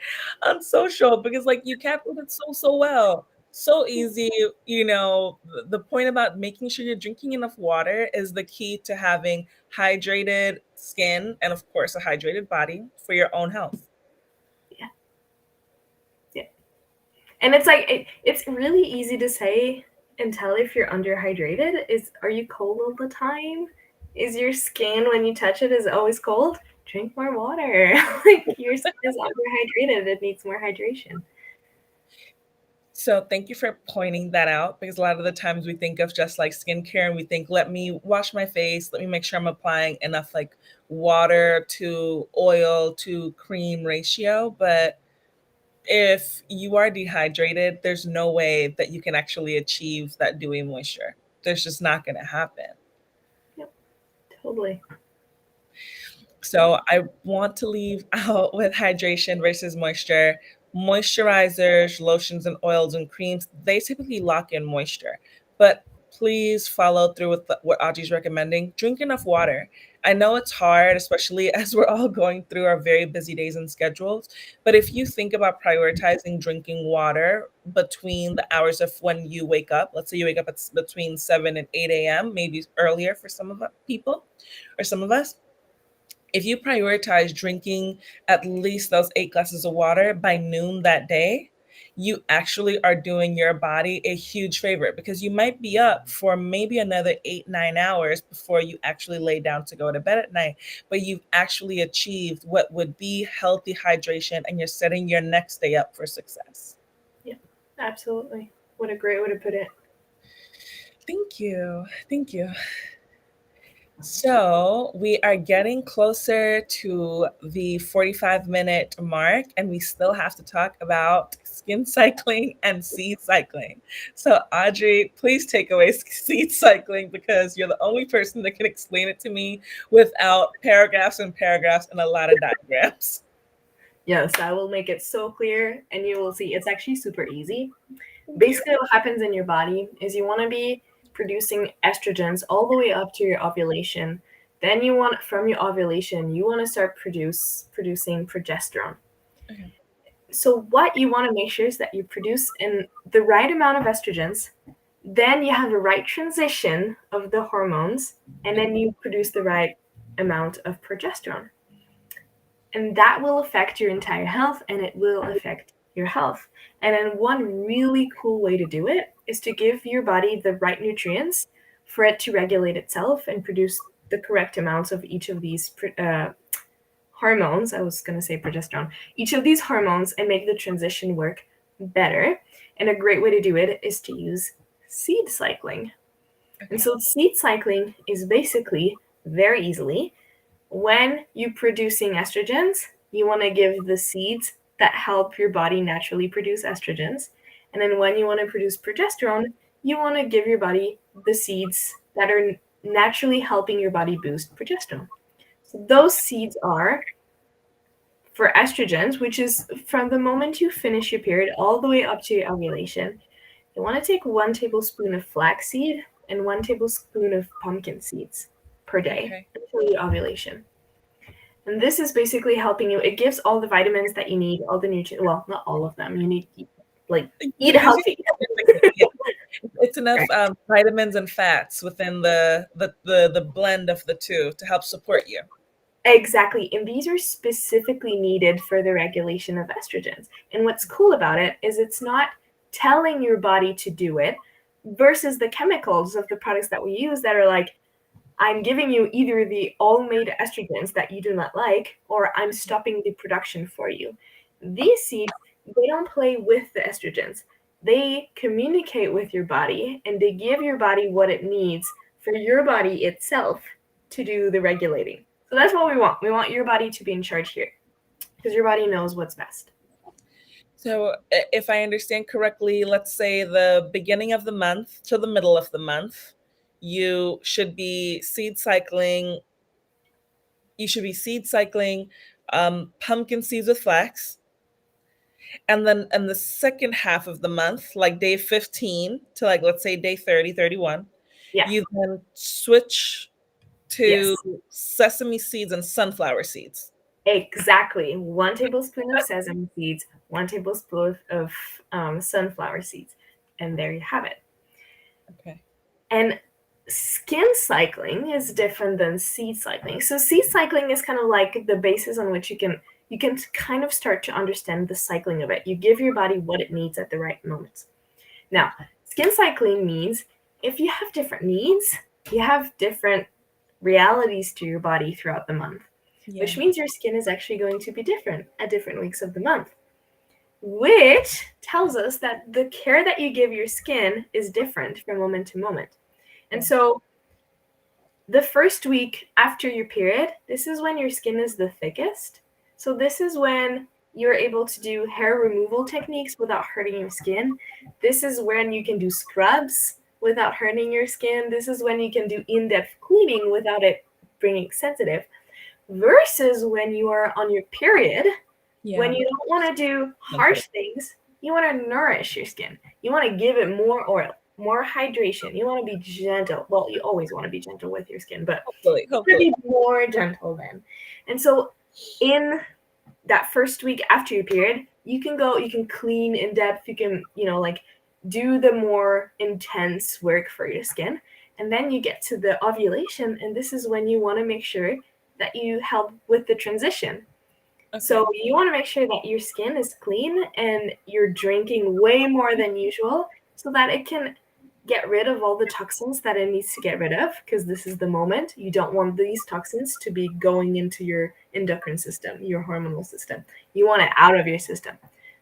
on social, because like you captured it so well. So easy. The point about making sure you're drinking enough water is the key to having hydrated skin and of course a hydrated body for your own health. Yeah, yeah. And it's like it's really easy to say and tell if you're underhydrated. Are you cold all the time? Is your skin, when you touch it, is always cold? Drink more water. Like your skin is underhydrated. It needs more hydration. So thank you for pointing that out, because a lot of the times we think of just like skincare and we think, let me wash my face, let me make sure I'm applying enough like water to oil to cream ratio. But if you are dehydrated, there's no way that you can actually achieve that dewy moisture. There's just not going to happen. Yep, totally. So I want to leave out with hydration versus moisture. Moisturizers, lotions, and oils and creams, they typically lock in moisture. But please follow through with what Audrey's recommending. Drink enough water. I know it's hard, especially as we're all going through our very busy days and schedules. But if you think about prioritizing drinking water between the hours of when you wake up, let's say you wake up at between 7 and 8 a.m., maybe earlier for some of people or some of us, if you prioritize drinking at least those 8 glasses of water by noon that day, you actually are doing your body a huge favor, because you might be up for maybe another 8, 9 hours before you actually lay down to go to bed at night. But you've actually achieved what would be healthy hydration, and you're setting your next day up for success. Yeah, absolutely. What a great way to put it. Thank you. Thank you. So we are getting closer to the 45-minute mark, and we still have to talk about skin cycling and seed cycling. So Audrey, please take away seed cycling, because you're the only person that can explain it to me without paragraphs and paragraphs and a lot of diagrams. Yes, I will make it so clear, and you will see it's actually super easy. Thank you. Basically, what happens in your body is you want to be producing estrogens all the way up to your ovulation. Then from your ovulation, you want to start producing progesterone. Okay. So what you want to make sure is that you produce in the right amount of estrogens. Then you have the right transition of the hormones, and then you produce the right amount of progesterone. And that will affect your entire health, and it will affect your health. And then one really cool way to do it is to give your body the right nutrients for it to regulate itself and produce the correct amounts of each of these hormones. I was going to say progesterone. Each of these hormones, and make the transition work better. And a great way to do it is to use seed cycling. Okay. And so seed cycling is basically very easily when you're producing estrogens, you want to give the seeds that help your body naturally produce estrogens. And then when you want to produce progesterone, you want to give your body the seeds that are naturally helping your body boost progesterone. So those seeds are for estrogens, which is from the moment you finish your period all the way up to your ovulation. You want to take 1 tablespoon of flaxseed and 1 tablespoon of pumpkin seeds per day until your ovulation. And this is basically helping you. It gives all the vitamins that you need, all the nutrients. Well, not all of them. You need to eat healthy. It's enough vitamins and fats within the blend of the two to help support you. Exactly. And these are specifically needed for the regulation of estrogens. And what's cool about it is it's not telling your body to do it versus the chemicals of the products that we use that are like, I'm giving you either the all-made estrogens that you do not like, or I'm stopping the production for you. These seeds, they don't play with the estrogens. They communicate with your body, and they give your body what it needs for your body itself to do the regulating. So that's what we want. We want your body to be in charge here because your body knows what's best. So if I understand correctly, let's say the beginning of the month to the middle of the month, you should be seed cycling. You should be seed cycling pumpkin seeds with flax. And then in the second half of the month, like day 15 to like, let's say day 30, 31, you then switch to sesame seeds and sunflower seeds. Exactly. 1 tablespoon of sesame seeds, 1 tablespoon of sunflower seeds. And there you have it. Okay. And skin cycling is different than seed cycling. So seed cycling is kind of like the basis on which you can kind of start to understand the cycling of it. You give your body what it needs at the right moments. Now, skin cycling means if you have different needs, you have different realities to your body throughout the month, which means your skin is actually going to be different at different weeks of the month, which tells us that the care that you give your skin is different from moment to moment. And so the first week after your period, this is when your skin is the thickest. So this is when you're able to do hair removal techniques without hurting your skin. This is when you can do scrubs without hurting your skin. This is when you can do in-depth cleaning without it being sensitive. Versus when you are on your period, when you don't want to do harsh things, you want to nourish your skin. You want to give it more oil, more hydration. You want to be gentle. Well, you always want to be gentle with your skin, but hopefully. You want to be more gentle then. And so in that first week after your period, you can clean in depth. You can, do the more intense work for your skin. And then you get to the ovulation. And this is when you want to make sure that you help with the transition. Okay. So you want to make sure that your skin is clean and you're drinking way more than usual so that it can get rid of all the toxins that it needs to get rid of, because this is the moment. You don't want these toxins to be going into your endocrine system, your hormonal system. You want it out of your system.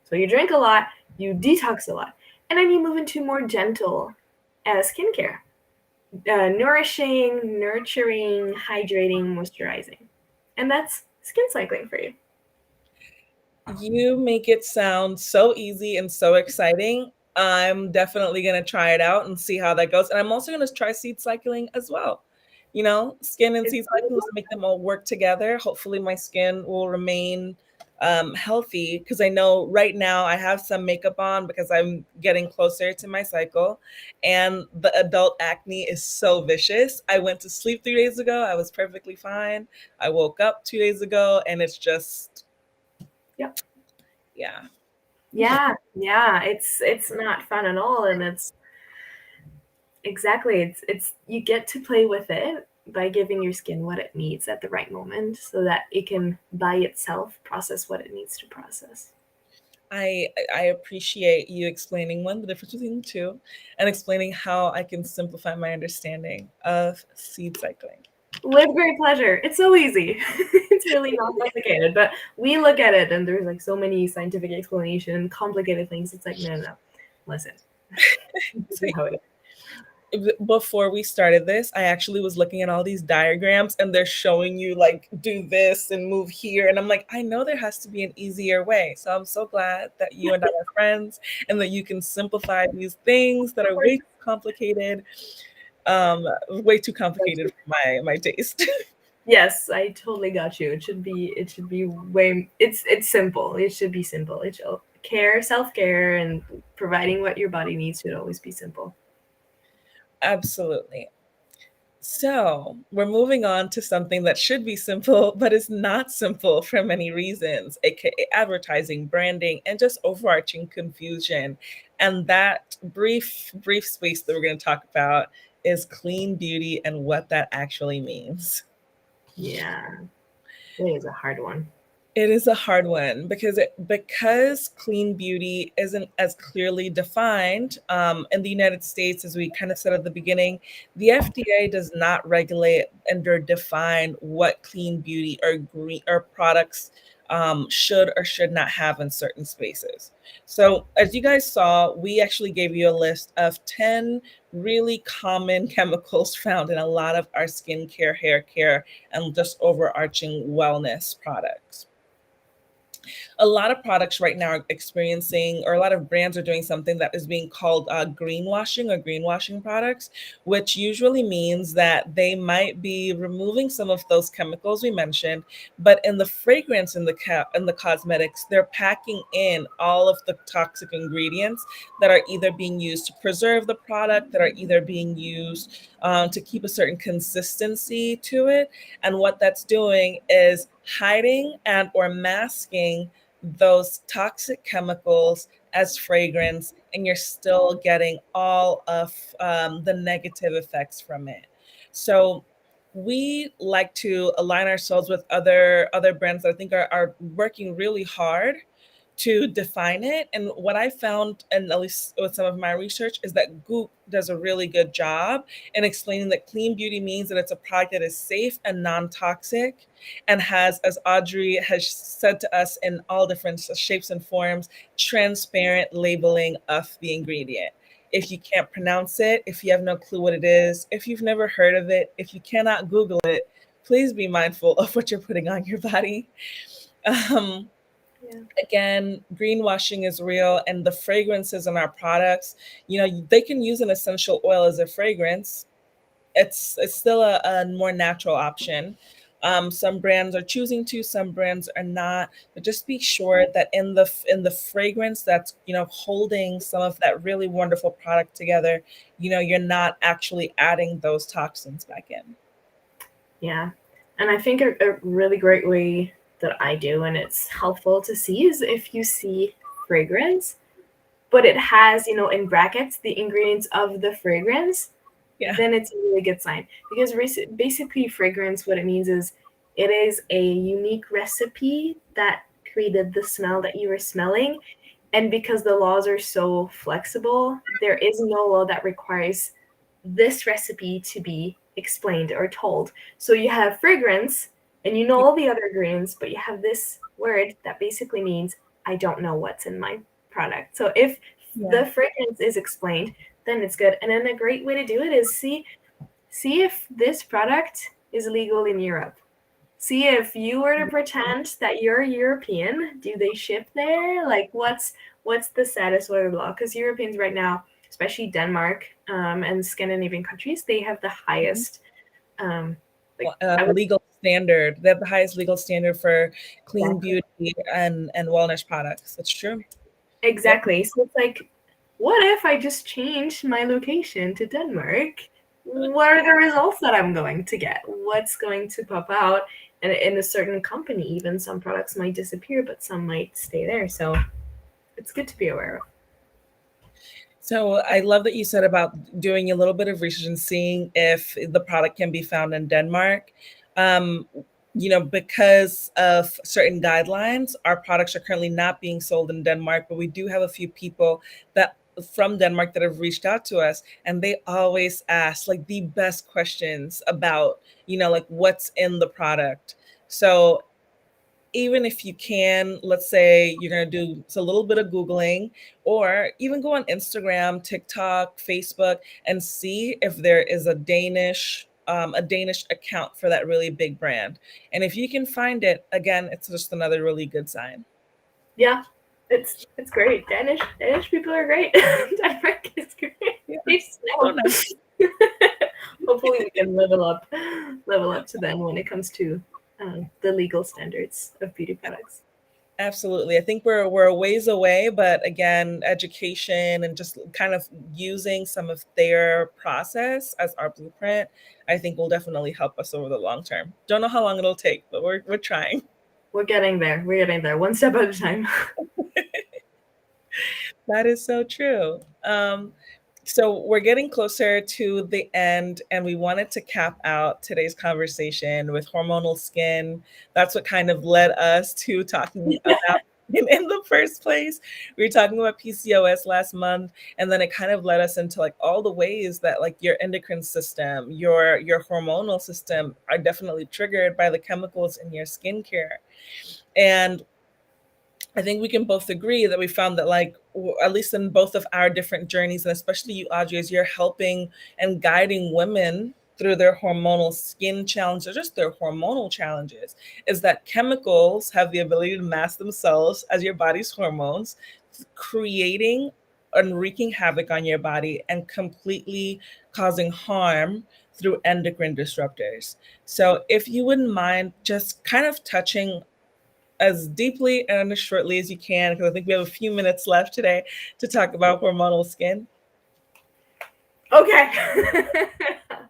So you drink a lot, you detox a lot, and then you move into more gentle skincare. Nourishing, nurturing, hydrating, moisturizing. And that's skin cycling for you. You make it sound so easy and so exciting. I'm definitely going to try it out and see how that goes. And I'm also going to try seed cycling as well. Skin and seed cycling, to make them all work together. Hopefully my skin will remain healthy, because I know right now I have some makeup on because I'm getting closer to my cycle, and the adult acne is so vicious. I went to sleep 3 days ago. I was perfectly fine. I woke up 2 days ago and it's just, yeah. It's not fun at all. And it's you get to play with it by giving your skin what it needs at the right moment so that it can by itself process what it needs to process. I appreciate you explaining, one, the difference between the two, and explaining how I can simplify my understanding of seed cycling. With great pleasure. It's so easy. It's really not complicated, but we look at it and there's like so many scientific explanation, complicated things. It's like, no, listen. This is how it is. Before we started this, I actually was looking at all these diagrams and they're showing you like do this and move here. And I'm like, I know there has to be an easier way. So I'm so glad that you and I are friends and that you can simplify these things that are way too complicated, way too complicated for my taste. Yes, I totally got you. It should be way it's simple. It should be simple. It should care, self-care, and providing what your body needs should always be simple. Absolutely. So we're moving on to something that should be simple, but is not simple for many reasons, aka advertising, branding, and just overarching confusion. And that brief space that we're going to talk about is clean beauty and what that actually means. Yeah, it is a hard one. It is a hard one because clean beauty isn't as clearly defined in the United States, as we kind of said at the beginning. The FDA does not regulate and or define what clean beauty or green or products should or should not have in certain spaces. So, as you guys saw, we actually gave you a list of 10 really common chemicals found in a lot of our skincare, hair care, and just overarching wellness products. A lot of products right now are experiencing, or a lot of brands are doing something that is being called greenwashing or greenwashing products, which usually means that they might be removing some of those chemicals we mentioned, but in the fragrance and in the cosmetics, they're packing in all of the toxic ingredients that are either being used to preserve the product, that are either being used to keep a certain consistency to it. And what that's doing is hiding and or masking those toxic chemicals as fragrance, and you're still getting all of the negative effects from it. So we like to align ourselves with other brands that I think are working really hard to define it. And what I found, and at least with some of my research, is that Goop does a really good job in explaining that clean beauty means that it's a product that is safe and non-toxic and has, as Audrey has said to us in all different shapes and forms, transparent labeling of the ingredient. If you can't pronounce it, if you have no clue what it is, if you've never heard of it, if you cannot Google it, please be mindful of what you're putting on your body. Um, Yeah. Again, greenwashing is real, and the fragrances in our products, they can use an essential oil as a fragrance. It's still a more natural option. Some brands are choosing to, some brands are not, but just be sure that in the fragrance that's holding some of that really wonderful product together, you're not actually adding those toxins back in. Yeah. And I think a really great way that I do, and it's helpful to see, is if you see fragrance, but it has, in brackets, the ingredients of the fragrance, Yeah. then it's a really good sign. Because basically, fragrance, what it means is it is a unique recipe that created the smell that you were smelling. And because the laws are so flexible, there is no law that requires this recipe to be explained or told. So you have fragrance and you know all the other ingredients, but you have this word that basically means I don't know what's in my product. So if Yeah. the fragrance is explained, then it's good. And then a great way to do it is see if this product is legal in Europe. See if you were to pretend that you're European, do they ship there? Like what's the status of the law? Because Europeans right now, especially Denmark and Scandinavian countries, they have the highest Legal standard. They have the highest legal standard for clean exactly. beauty and wellness products. That's true. Yep. Exactly. So it's like, what if I just changed my location to Denmark? What are the results that I'm going to get? What's going to pop out? And in a certain company, even some products might disappear, but some might stay there. So it's good to be aware of. So I love that you said about doing a little bit of research and seeing if the product can be found in Denmark. Um, because of certain guidelines, our products are currently not being sold in Denmark, but we do have a few people that from Denmark that have reached out to us, and they always ask like the best questions about, like what's in the product. So even if you can, let's say you're going to do a little bit of Googling, or even go on Instagram, TikTok, Facebook, and see if there is a Danish account for that really big brand. And if you can find it, again, it's just another really good sign. Yeah, it's great. Danish people are great. Denmark is great. Yeah. They So smell. nice. Hopefully, we can level up to them when it comes to the legal standards of beauty products. Absolutely. I think we're a ways away, but again, education and just kind of using some of their process as our blueprint, I think will definitely help us over the long term. Don't know how long it'll take, but we're trying. We're getting there. We're getting there, one step at a time. That is so true. So we're getting closer to the end, and we wanted to cap out today's conversation with hormonal skin. That's what kind of led us to talking about in the first place. We were talking about PCOS last month, and then it kind of led us into like all the ways that like your endocrine system, your hormonal system are definitely triggered by the chemicals in your skincare. And I think we can both agree that we found that, like, at least in both of our different journeys, and especially you, Audrey, as you're helping and guiding women through their hormonal skin challenges, or just their hormonal challenges, is that chemicals have the ability to mask themselves as your body's hormones, creating and wreaking havoc on your body and completely causing harm through endocrine disruptors. So, if you wouldn't mind just kind of touching as deeply and as shortly as you can, because I think we have a few minutes left today to talk about hormonal skin. Okay.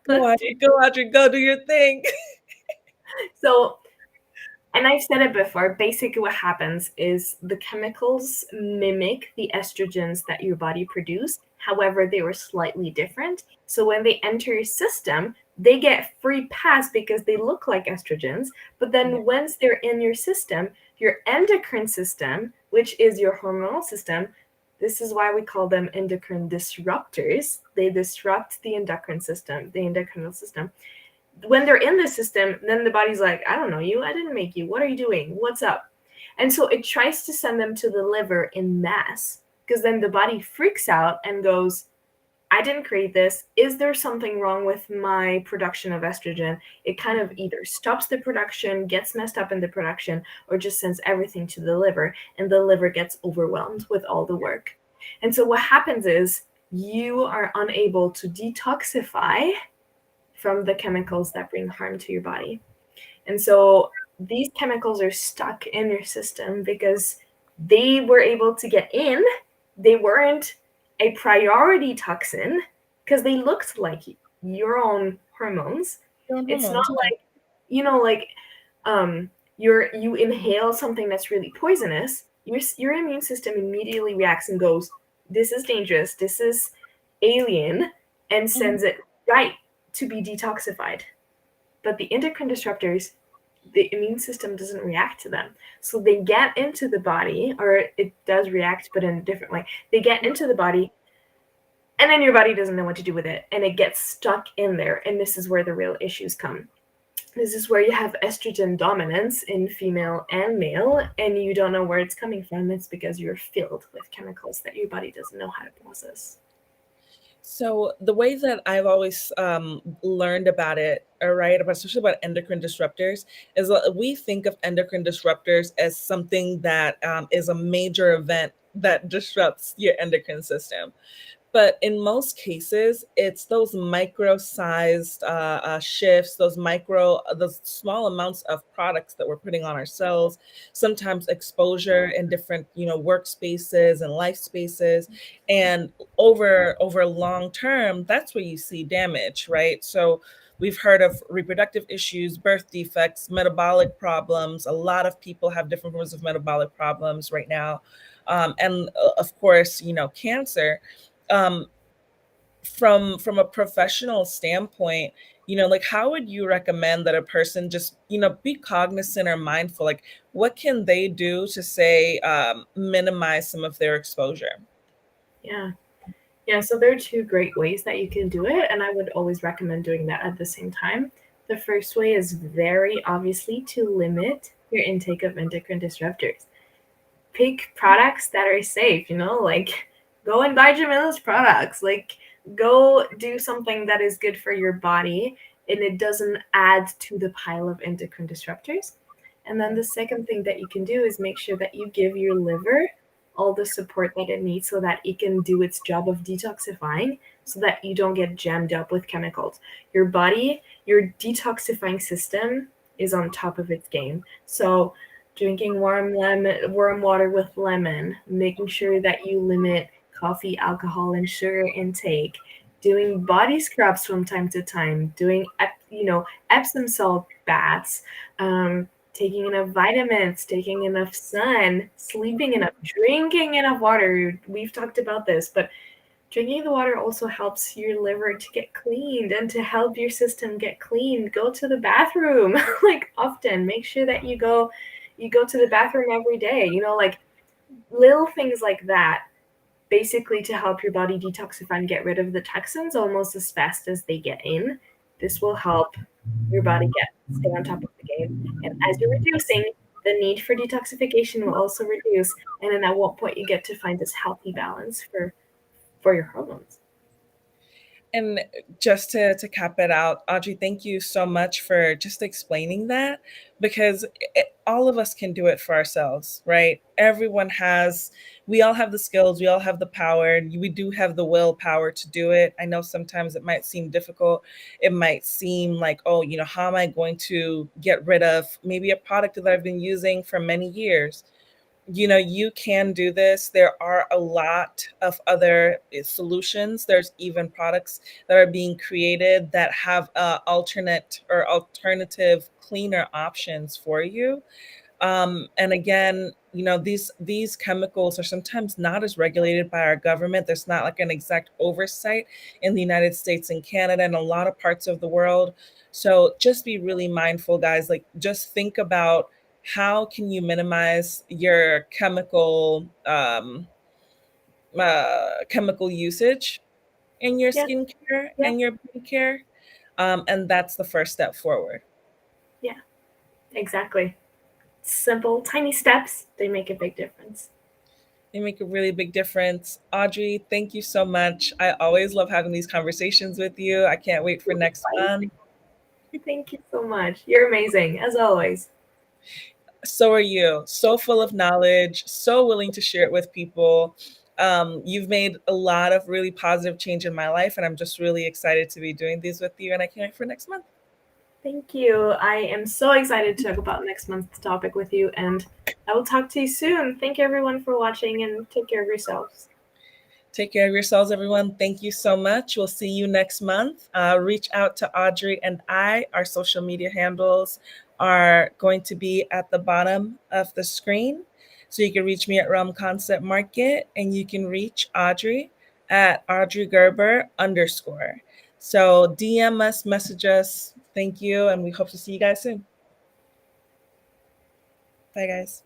Go, Audrey, go, Audrey, go do your thing. So, and I've said it before, basically what happens is the chemicals mimic the estrogens that your body produced. However, they were slightly different. So when they enter your system, they get free pass because they look like estrogens. But then once they're in your system, your endocrine system, which is your hormonal system, this is why we call them endocrine disruptors. They disrupt the endocrine system, the endocrinal system. When they're in the system, then the body's like, I don't know you. I didn't make you. What are you doing? What's up? And so it tries to send them to the liver in mass, because then the body freaks out and goes, I didn't create this. Is there something wrong with my production of estrogen? It kind of either stops the production, gets messed up in the production, or just sends everything to the liver, and the liver gets overwhelmed with all the work. And so what happens is you are unable to detoxify from the chemicals that bring harm to your body. And so these chemicals are stuck in your system because they were able to get in. They weren't a priority toxin because they looked like your own hormones. It's not like, like you inhale something that's really poisonous, your immune system immediately reacts and goes, this is dangerous, this is alien, and sends it right to be detoxified. But the endocrine disruptors, the immune system doesn't react to them. So they get into the body, or it does react, but in a different way. They get into the body, and then your body doesn't know what to do with it, and it gets stuck in there. And this is where the real issues come. This is where you have estrogen dominance in female and male, and you don't know where it's coming from. It's because you're filled with chemicals that your body doesn't know how to process. So the way that I've always learned about it, right, especially about endocrine disruptors, is that we think of endocrine disruptors as something that is a major event that disrupts your endocrine system. But in most cases, it's those micro-sized shifts, those small amounts of products that we're putting on ourselves, sometimes exposure in different, workspaces and life spaces. And over long term, that's where you see damage, right? So we've heard of reproductive issues, birth defects, metabolic problems. A lot of people have different forms of metabolic problems right now. And of course, cancer. um, from a professional standpoint, like how would you recommend that a person just, be cognizant or mindful? Like what can they do to say minimize some of their exposure? Yeah. Yeah, so there are two great ways that you can do it, and I would always recommend doing that at the same time. The first way is very obviously to limit your intake of endocrine disruptors. Pick products that are safe, like go and buy Jamila's products. Like go do something that is good for your body and it doesn't add to the pile of endocrine disruptors. And then the second thing that you can do is make sure that you give your liver all the support that it needs so that it can do its job of detoxifying so that you don't get jammed up with chemicals. Your body, your detoxifying system is on top of its game. So drinking warm water with lemon, making sure that you limit coffee, alcohol, and sugar intake, doing body scrubs from time to time, doing Epsom salt baths, taking enough vitamins, taking enough sun, sleeping enough, drinking enough water. We've talked about this, but drinking the water also helps your liver to get cleaned and to help your system get clean. Go to the bathroom like often. Make sure that you go to the bathroom every day. Like little things like that, basically to help your body detoxify and get rid of the toxins almost as fast as they get in. This will help your body stay on top of the game. And as you're reducing, the need for detoxification will also reduce. And then at what point you get to find this healthy balance for your hormones. And just to cap it out, Audrey, thank you so much for just explaining that, because all of us can do it for ourselves, right? We all have the skills, we all have the power, and we do have the willpower to do it. I know sometimes it might seem difficult. It might seem like, oh, how am I going to get rid of maybe a product that I've been using for many years? You can do this. There are a lot of other solutions. There's even products that are being created that have alternate or alternative cleaner options for you. And again, these chemicals are sometimes not as regulated by our government. There's not like an exact oversight in the United States and Canada and a lot of parts of the world. So just be really mindful, guys. Like just think about how can you minimize your chemical usage in your Yeah, skincare yeah, and your beauty care. And that's the first step forward. yeah, exactly. Simple, tiny steps, they make a big difference. They make a really big difference. Audrey, thank you so much. I always love having these conversations with you. I can't wait for next month. Thank you so much. You're amazing, as always. So are you. So full of knowledge, so willing to share it with people. You've made a lot of really positive change in my life, and I'm just really excited to be doing these with you. And I can't wait for next month. Thank you. I am so excited to talk about next month's topic with you, and I will talk to you soon. Thank you, everyone, for watching, and take care of yourselves. Take care of yourselves, everyone. Thank you so much. We'll see you next month. Reach out to Audrey and I. Our social media handles are going to be at the bottom of the screen. So you can reach me at Realm Concept Market, and you can reach Audrey at Audrey Gerber _. So DM us, message us. Thank you. And we hope to see you guys soon. Bye, guys.